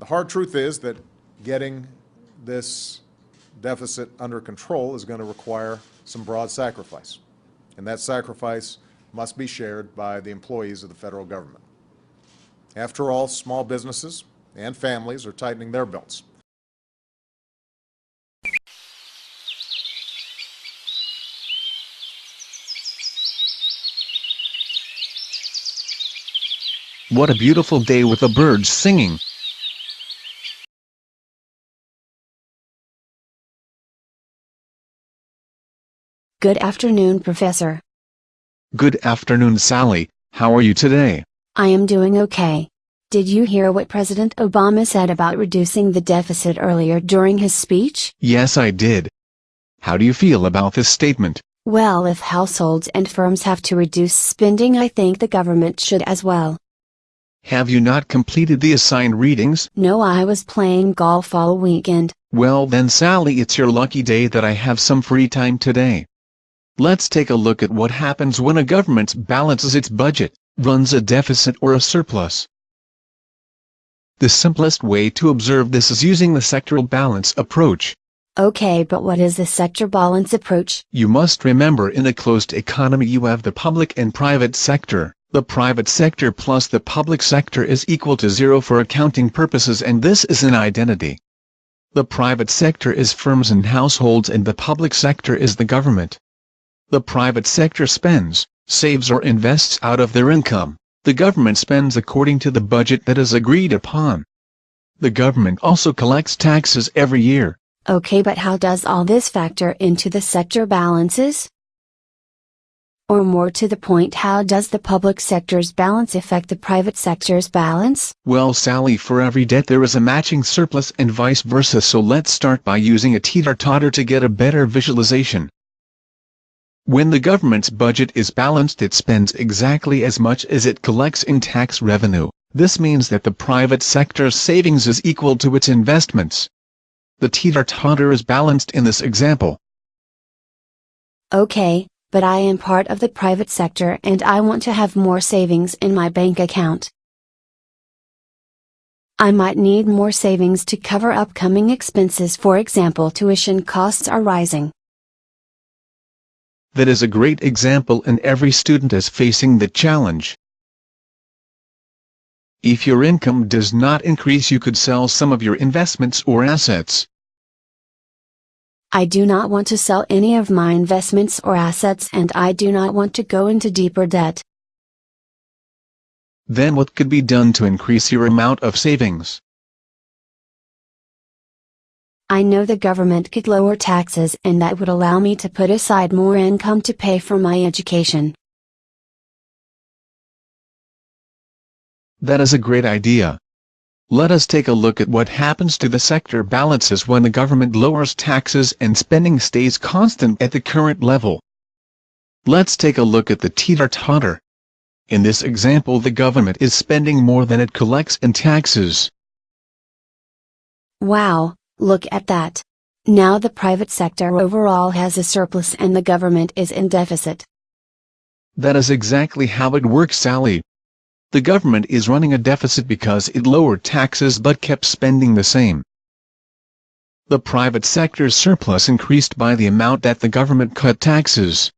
The hard truth is that getting this deficit under control is going to require some broad sacrifice, and that sacrifice must be shared by the employees of the federal government. After all, small businesses and families are tightening their belts. What a beautiful day with the birds singing. Good afternoon, Professor. Good afternoon, Sally. How are you today? I am doing okay. Did you hear what President Obama said about reducing the deficit earlier during his speech? Yes, I did. How do you feel about this statement? Well, if households and firms have to reduce spending, I think the government should as well. Have you not completed the assigned readings? No, I was playing golf all weekend. Well then, Sally, it's your lucky day that I have some free time today. Let's take a look at what happens when a government balances its budget, runs a deficit or a surplus. The simplest way to observe this is using the sectoral balance approach. Okay, but what is the sector balance approach? You must remember, in a closed economy you have the public and private sector. The private sector plus the public sector is equal to 0 for accounting purposes, and this is an identity. The private sector is firms and households, and the public sector is the government. The private sector spends, saves or invests out of their income. The government spends according to the budget that is agreed upon. The government also collects taxes every year. Okay, but how does all this factor into the sector balances? Or more to the point, how does the public sector's balance affect the private sector's balance? Well, Sally, for every debt there is a matching surplus and vice versa, so let's start by using a teeter-totter to get a better visualization. When the government's budget is balanced, it spends exactly as much as it collects in tax revenue. This means that the private sector's savings is equal to its investments. The teeter-totter is balanced in this example. Okay, but I am part of the private sector and I want to have more savings in my bank account. I might need more savings to cover upcoming expenses, for example, tuition costs are rising. That is a great example, and every student is facing the challenge. If your income does not increase, you could sell some of your investments or assets. I do not want to sell any of my investments or assets, and I do not want to go into deeper debt. Then what could be done to increase your amount of savings? I know the government could lower taxes, and that would allow me to put aside more income to pay for my education. That is a great idea. Let us take a look at what happens to the sector balances when the government lowers taxes and spending stays constant at the current level. Let's take a look at the teeter-totter. In this example, the government is spending more than it collects in taxes. Wow, look at that. Now the private sector overall has a surplus and the government is in deficit. That is exactly how it works, Sally. The government is running a deficit because it lowered taxes but kept spending the same. The private sector's surplus increased by the amount that the government cut taxes.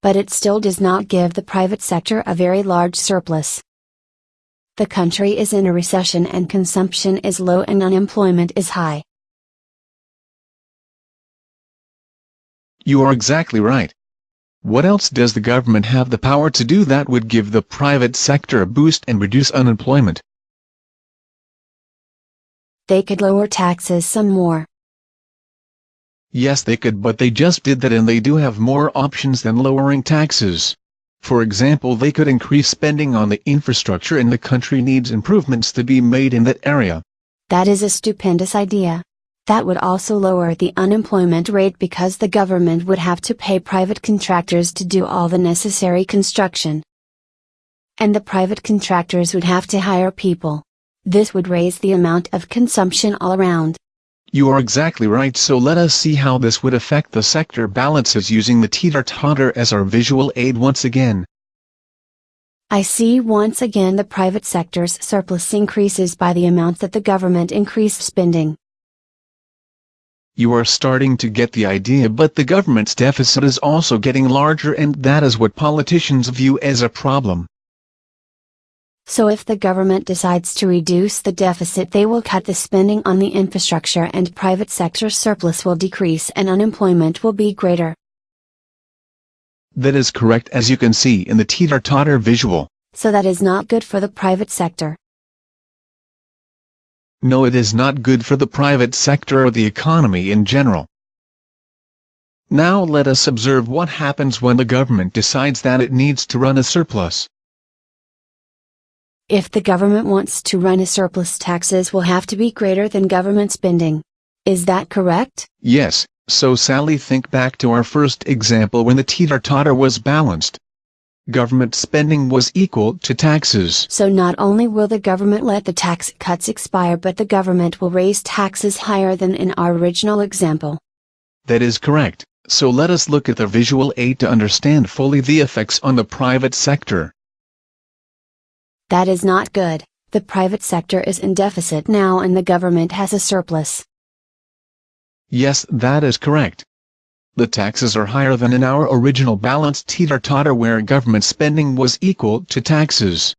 But it still does not give the private sector a very large surplus. The country is in a recession and consumption is low and unemployment is high. You are exactly right. What else does the government have the power to do that would give the private sector a boost and reduce unemployment? They could lower taxes some more. Yes, they could, but they just did that, and they do have more options than lowering taxes. For example, they could increase spending on the infrastructure, and the country needs improvements to be made in that area. That is a stupendous idea. That would also lower the unemployment rate because the government would have to pay private contractors to do all the necessary construction. And the private contractors would have to hire people. This would raise the amount of consumption all around. You are exactly right, so let us see how this would affect the sector balances using the teeter-totter as our visual aid once again. I see once again the private sector's surplus increases by the amount that the government increased spending. You are starting to get the idea, but the government's deficit is also getting larger, and that is what politicians view as a problem. So if the government decides to reduce the deficit, they will cut the spending on the infrastructure and private sector surplus will decrease and unemployment will be greater. That is correct, as you can see in the teeter-totter visual. So that is not good for the private sector. No, it is not good for the private sector or the economy in general. Now let us observe what happens when the government decides that it needs to run a surplus. If the government wants to run a surplus, taxes will have to be greater than government spending. Is that correct? Yes, so Sally, think back to our first example when the teeter-totter was balanced. Government spending was equal to taxes. So not only will the government let the tax cuts expire, but the government will raise taxes higher than in our original example. That is correct, so let us look at the visual aid to understand fully the effects on the private sector. That is not good. The private sector is in deficit now and the government has a surplus. Yes, that is correct. The taxes are higher than in our original balanced teeter-totter where government spending was equal to taxes.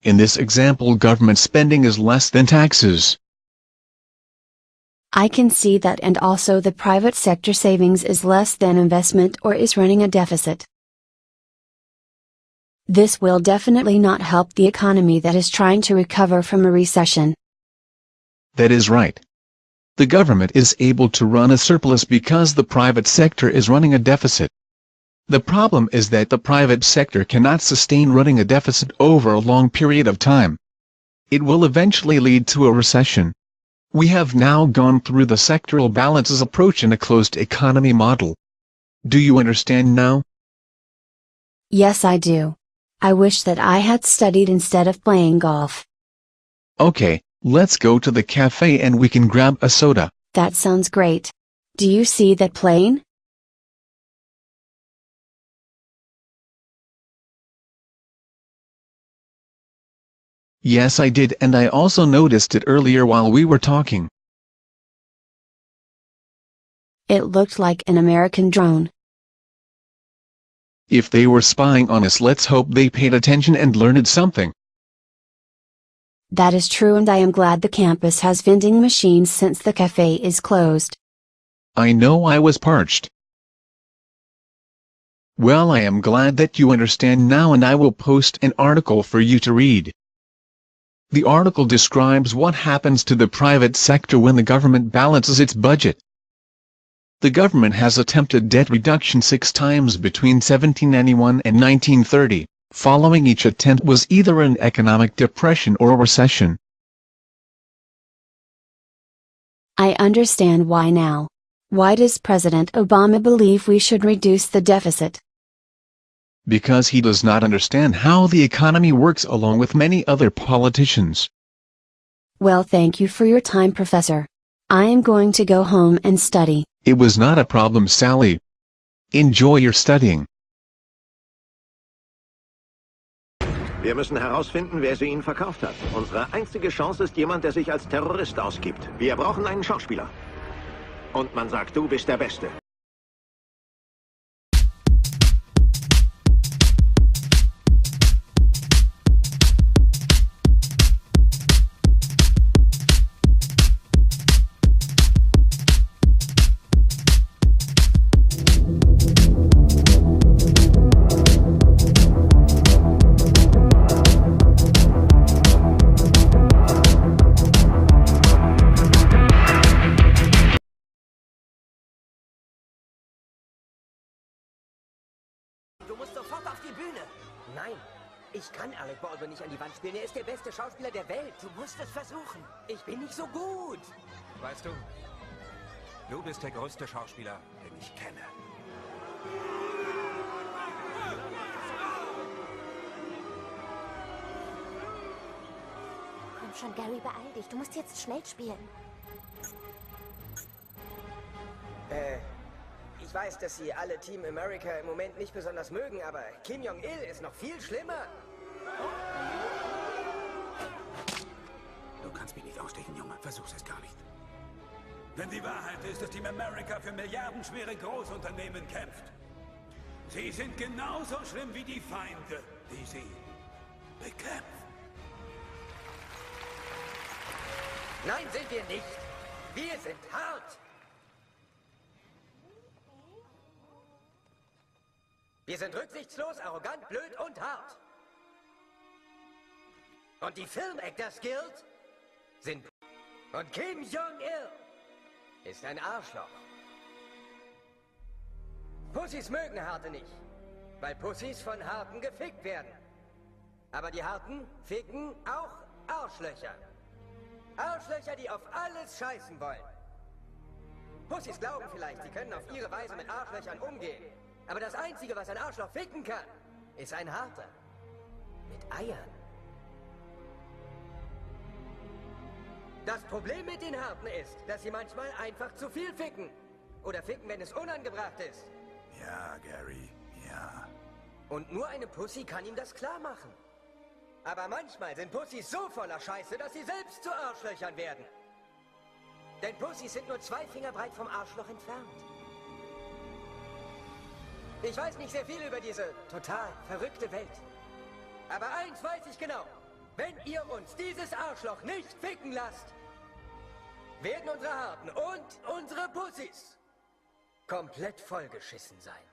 In this example, government spending is less than taxes. I can see that, and also the private sector savings is less than investment or is running a deficit. This will definitely not help the economy that is trying to recover from a recession. That is right. The government is able to run a surplus because the private sector is running a deficit. The problem is that the private sector cannot sustain running a deficit over a long period of time. It will eventually lead to a recession. We have now gone through the sectoral balances approach in a closed economy model. Do you understand now? Yes, I do. I wish that I had studied instead of playing golf. Okay, let's go to the cafe and we can grab a soda. That sounds great. Do you see that plane? Yes, I did, and I also noticed it earlier while we were talking. It looked like an American drone. If they were spying on us, let's hope they paid attention and learned something. That is true, and I am glad the campus has vending machines since the cafe is closed. I know I was parched. Well, I am glad that you understand now, and I will post an article for you to read. The article describes what happens to the private sector when the government balances its budget. The government has attempted debt reduction 6 times between 1791 and 1930. Following each attempt was either an economic depression or a recession. I understand why now. Why does President Obama believe we should reduce the deficit? Because he does not understand how the economy works, along with many other politicians. Well, thank you for your time, Professor. I am going to go home and study. It was not a problem, Sally. Enjoy your studying. Wir müssen herausfinden, wer sie ihnen verkauft hat. Unsere einzige Chance ist jemand, der sich als Terrorist ausgibt. Wir brauchen einen Schauspieler. Und man sagt, du bist der Beste. Du musst sofort auf die Bühne. Nein, ich kann Alec Baldwin nicht an die Wand spielen. Er ist der beste Schauspieler der Welt. Du musst es versuchen. Ich bin nicht so gut. Weißt du, du bist der größte Schauspieler, den ich kenne. Komm schon, Gary, beeil dich. Du musst jetzt schnell spielen. Ich Ich weiß, dass Sie alle Team America im Moment nicht besonders mögen, aber Kim Jong-il ist noch viel schlimmer. Du kannst mich nicht ausstechen, Junge. Versuch's es gar nicht. Denn die Wahrheit ist, dass Team America für milliardenschwere Großunternehmen kämpft. Sie sind genauso schlimm wie die Feinde, die sie bekämpfen. Nein, sind wir nicht. Wir sind hart. Wir sind rücksichtslos, arrogant, blöd und hart. Und die Film Actors Guild sind... Und Kim Jong-il ist ein Arschloch. Pussys mögen Harte nicht, weil Pussys von Harten gefickt werden. Aber die Harten ficken auch Arschlöcher. Arschlöcher, die auf alles scheißen wollen. Pussys glauben vielleicht, sie können auf ihre Weise mit Arschlöchern umgehen. Aber das Einzige, was ein Arschloch ficken kann, ist ein Harter. Mit Eiern. Das Problem mit den Harten ist, dass sie manchmal einfach zu viel ficken. Oder ficken, wenn es unangebracht ist. Ja, Gary, ja. Und nur eine Pussy kann ihm das klar machen. Aber manchmal sind Pussys so voller Scheiße, dass sie selbst zu Arschlöchern werden. Denn Pussys sind nur 2 Finger breit vom Arschloch entfernt. Ich weiß nicht sehr viel über diese total verrückte Welt. Aber eins weiß ich genau. Wenn ihr uns dieses Arschloch nicht ficken lasst, werden unsere Harten und unsere Pussys komplett vollgeschissen sein.